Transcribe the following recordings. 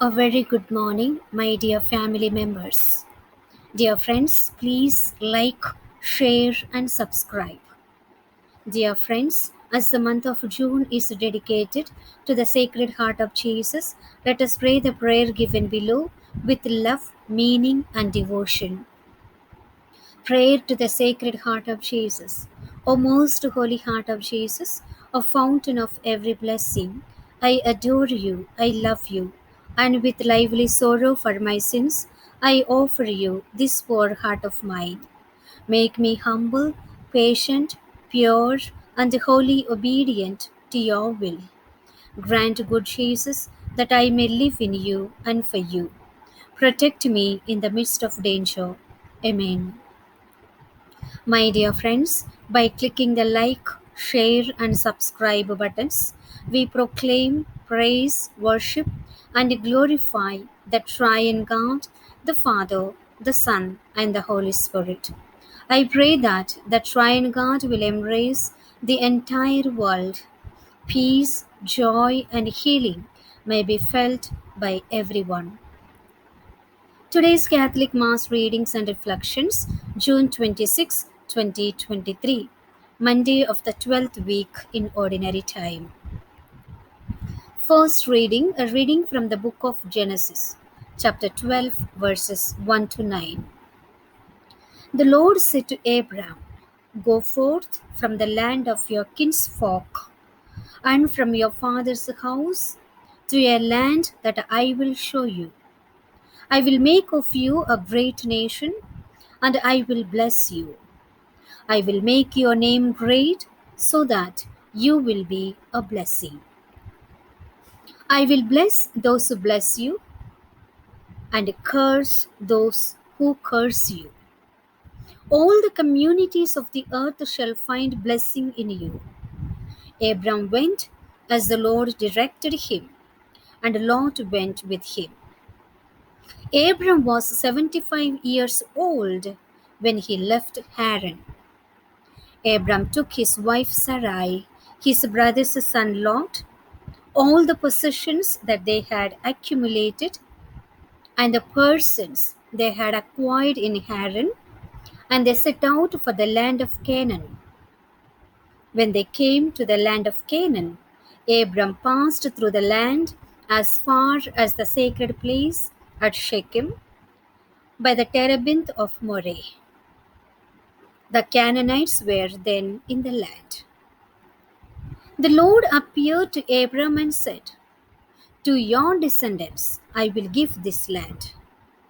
A very good morning, my dear family members. Dear friends, please like, share, and subscribe. Dear friends, as the month of June is dedicated to the Sacred Heart of Jesus, let us pray the prayer given below with love, meaning, and devotion. Prayer to the Sacred Heart of Jesus. O most holy Heart of Jesus, a fountain of every blessing, I adore you, I love you, and with lively sorrow for my sins, I offer you this poor heart of mine. Make me humble, patient, pure, and wholly obedient to your will. Grant, good Jesus, that I may live in you and for you. Protect me in the midst of danger. Amen. My dear friends, by clicking the like, share, and subscribe buttons, we proclaim, praise, worship, and glorify the Triune God, the Father, the Son, and the Holy Spirit. I pray that the Triune God will embrace the entire world. Peace, joy, and healing may be felt by everyone. Today's Catholic Mass Readings and Reflections, June 26, 2023, Monday of the 12th week in Ordinary Time. First reading, a reading from the book of Genesis, chapter 12, verses 1 to 9. The Lord said to Abraham, "Go forth from the land of your kinsfolk and from your father's house to a land that I will show you. I will make of you a great nation, and I will bless you. I will make your name great so that you will be a blessing. I will bless those who bless you and curse those who curse you. All the communities of the earth shall find blessing in you." Abram went as the Lord directed him, and Lot went with him. Abram was 75 years old when he left Haran. Abram took his wife Sarai, his brother's son Lot, all the possessions that they had accumulated, and the persons they had acquired in Haran, and they set out for the land of Canaan. When they came to the land of Canaan, Abram passed through the land as far as the sacred place at Shechem by the terebinth of Moreh. The Canaanites were then in the land. The Lord appeared to Abram and said, "To your descendants I will give this land."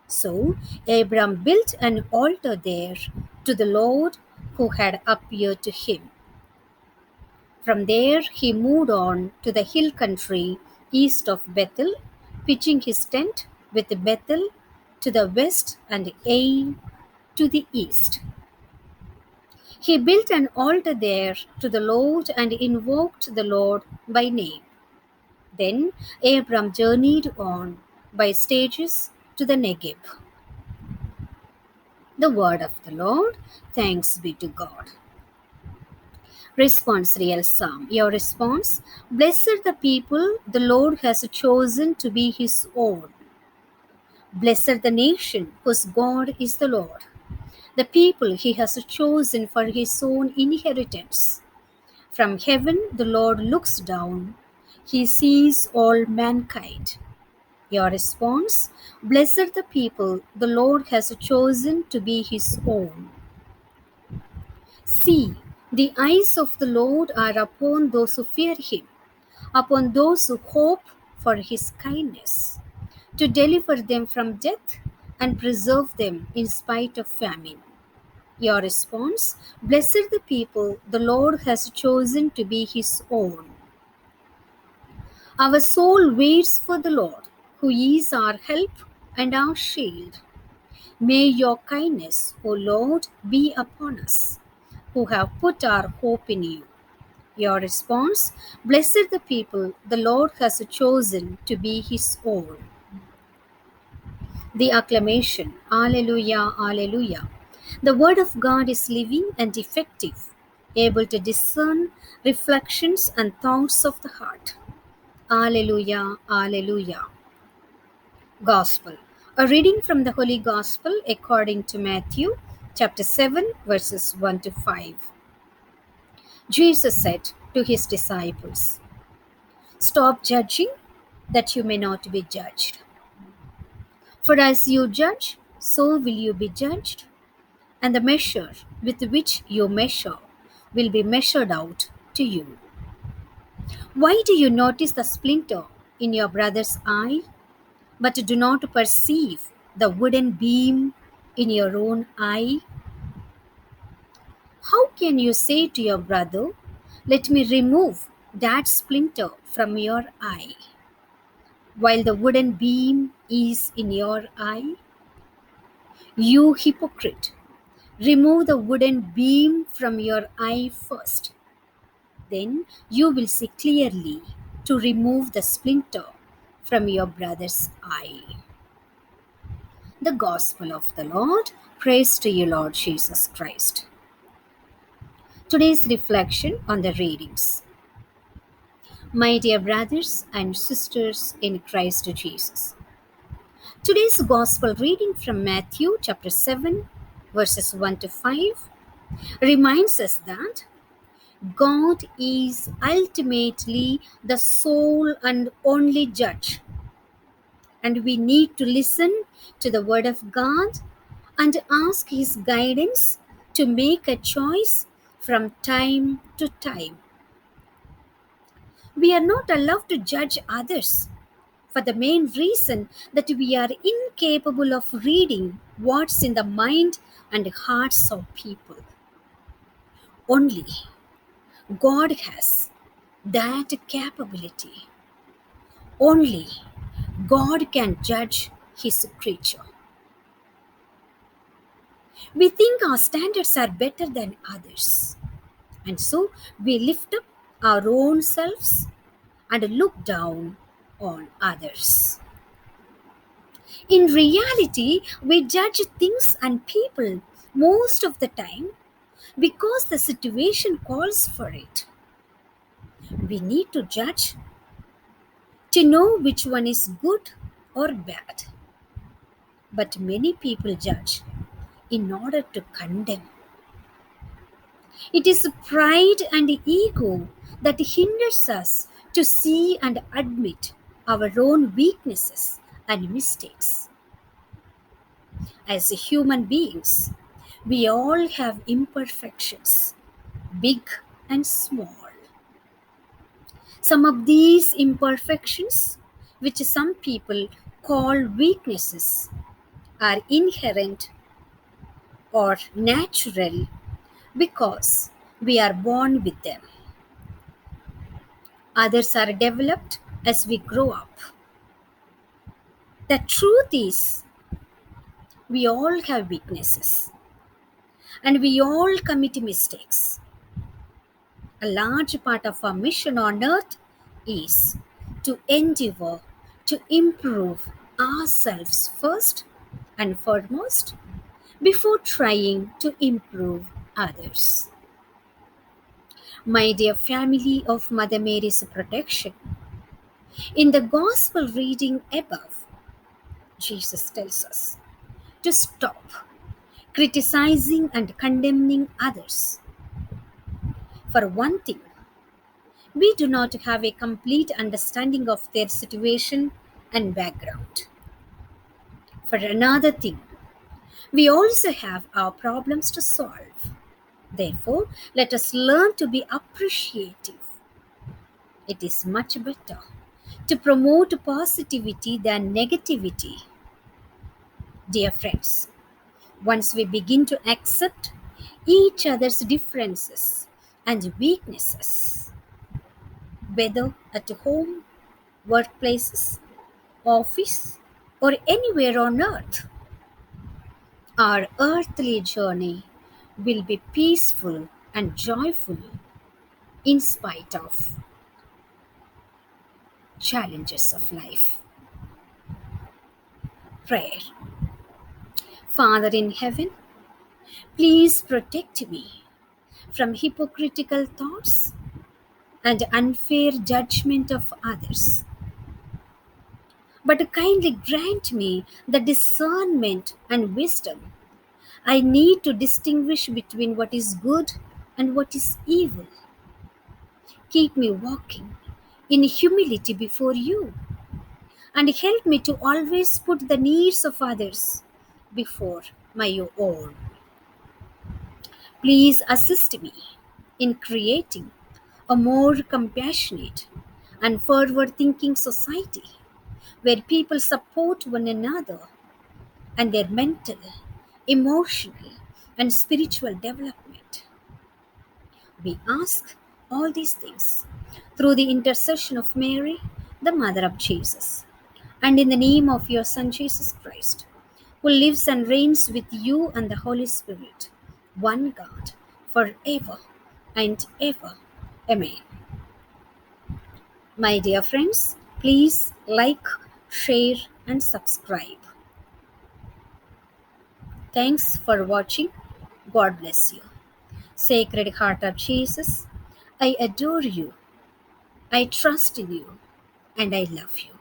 So Abram built an altar there to the Lord who had appeared to him. From there he moved on to the hill country east of Bethel, pitching his tent with Bethel to the west and Ai to the east. He built an altar there to the Lord and invoked the Lord by name. Then Abram journeyed on by stages to the Negev. The word of the Lord. Thanks be to God. Responsorial Psalm. Your response: Blessed the people the Lord has chosen to be his own. Blessed the nation whose God is the Lord, the people he has chosen for his own inheritance. From heaven the Lord looks down. He sees all mankind. Your response: Blessed the people the Lord has chosen to be his own. See, the eyes of the Lord are upon those who fear him, upon those who hope for his kindness, to deliver them from death and preserve them in spite of famine. Your response: Blessed the people the Lord has chosen to be his own. Our soul waits for the Lord, who is our help and our shield. May your kindness, O Lord, be upon us, who have put our hope in you. Your response: Blessed the people the Lord has chosen to be his own. The Acclamation. Alleluia, Alleluia. The word of God is living and effective, able to discern reflections and thoughts of the heart. Alleluia, Alleluia. Gospel. A reading from the Holy Gospel according to Matthew, chapter 7, verses 1 to 5. Jesus said to his disciples, "Stop judging, that you may not be judged. For as you judge, so will you be judged, and the measure with which you measure will be measured out to you. Why do you notice the splinter in your brother's eye, but do not perceive the wooden beam in your own eye? How can you say to your brother, 'Let me remove that splinter from your eye,' while the wooden beam is in your eye? You hypocrite! Remove the wooden beam from your eye first. Then you will see clearly to remove the splinter from your brother's eye." The Gospel of the Lord. Praise to you, Lord Jesus Christ. Today's reflection on the readings. My dear brothers and sisters in Christ Jesus. Today's Gospel reading from Matthew chapter 7, verses 1 to 5 reminds us that God is ultimately the sole and only judge, and we need to listen to the Word of God and ask His guidance to make a choice from time to time. We are not allowed to judge others for the main reason that we are incapable of reading what's in the mind and hearts of people. Only God has that capability. Only God can judge His creature. We think our standards are better than others, and so we lift up our own selves and look down on others. In reality, we judge things and people most of the time because the situation calls for it. We need to judge to know which one is good or bad. But many people judge in order to condemn. It is pride and ego that hinders us to see and admit our own weaknesses and mistakes. As human beings, we all have imperfections, big and small. Some of these imperfections, which some people call weaknesses, are inherent or natural because we are born with them. Others are developed as we grow up. The truth is, we all have weaknesses and we all commit mistakes. A large part of our mission on earth is to endeavor to improve ourselves first and foremost before trying to improve others. My dear family of Mother Mary's protection, in the Gospel reading above, Jesus tells us to stop criticizing and condemning others. For one thing, we do not have a complete understanding of their situation and background. For another thing, we also have our problems to solve. Therefore, let us learn to be appreciative. It is much better to promote positivity than negativity. Dear friends, once we begin to accept each other's differences and weaknesses, whether at home, workplaces, office, or anywhere on earth, our earthly journey will be peaceful and joyful in spite of challenges of life. Prayer. Father in heaven, please protect me from hypocritical thoughts and unfair judgment of others. but kindly grant me the discernment and wisdom I need to distinguish between what is good and what is evil. Keep me walking in humility before you and help me to always put the needs of others before my own. Please assist me in creating a more compassionate and forward thinking society where people support one another and their mental, emotional, and spiritual development. We ask all these things through the intercession of Mary, the Mother of Jesus, and in the name of your Son Jesus Christ, who lives and reigns with you and the Holy Spirit, one God, forever and ever. Amen. My dear friends, please like, share, and subscribe. Thanks for watching. God bless you. Sacred Heart of Jesus, I adore you, I trust in you, and I love you.